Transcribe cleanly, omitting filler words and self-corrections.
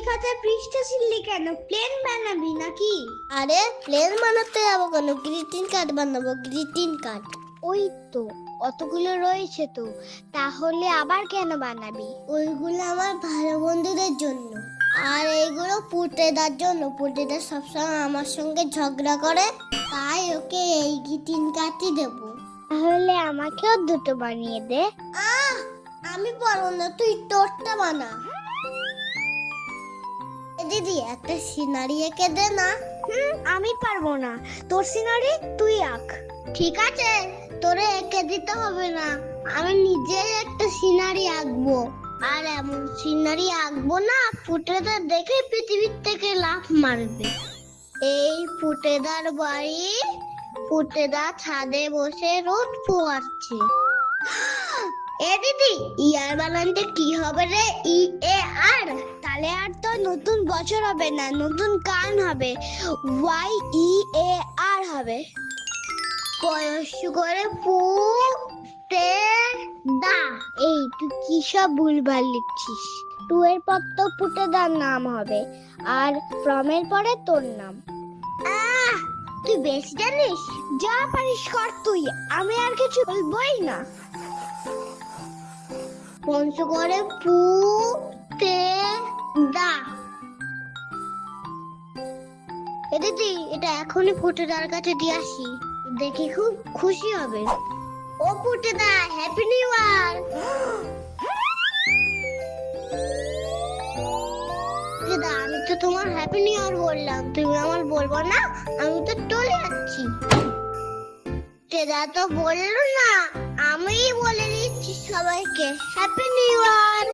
খাতায় পৃষ্ঠা ছিললি কেন? প্লেন বানাবি নাকি? আরে প্লেন বানাতে যাবো কেন, গ্রিটিং কার্ড বানাবো, গ্রিটিং কার্ড। ওই তো অতগুলো রয়েছে তো, তাহলে আবার কেন বানাবি? ওইগুলো আমার ভালো বন্ধুদের জন্য, আর এইগুলো পুটেদার জন্য। পুটেদা সবসময় আমার সঙ্গে ঝগড়া করে, তাই ওকে এই গ্রিটিং কার্ডই দেবো। তাহলে আমাকেও দুটো বানিয়ে দে। আমি পারবো না, তুই তোরটা বানা। দিদি একটা সিনারি এঁকে দে না। আমি পারবো না, তোর সিনারি তুই আঁক। ঠিক আছে, তোরে এঁকে দিতে হবে না, আমি নিজেই একটা সিনারি আঁকবো। আর এমন সিনারি আঁকবো না, ফুটেদার দেখে পৃথিবীর থেকে লাফ মারবে। এই ফুটেদার বাড়ি, ফুটেদা ছাদে বসে রোদ পোয়াচ্ছে। এ দিদি, ইয়ার বানানটা কি হবে রে? ই এ আর। তাহলে আর তো নতুন বছর হবে না, নতুন কান হবে, ওয়াই ই এ আর হবে। বয়স করে পু তে দা। এই তুই কি সব ভুলভাল লিখছিস? টু এর পর তো পুটেদার নাম হবে, আর ফ্রম এর পরে তোর নাম। তুই বেশি জানিস। যা পারিস কর তুই, আমি আর কিছু বলবোই না। পঞ্চ করে পু তে দা। এ দিদি, এটা এখনই ফুটেদার কাছে দিয়ে আসি, দেখি খুব খুশি হবে। ও ফুটেদা, হ্যাপি নিউ ইয়ার। ফুটেদা, আমি তো তোমার হ্যাপি নিউ ইয়ার বললাম, তুমি আমার বলবো না? আমি তো চলে যাচ্ছি। ফুটেদা তো বললো না, আমিই বলে দিচ্ছি সবাইকে হ্যাপি নিউ ইয়ার।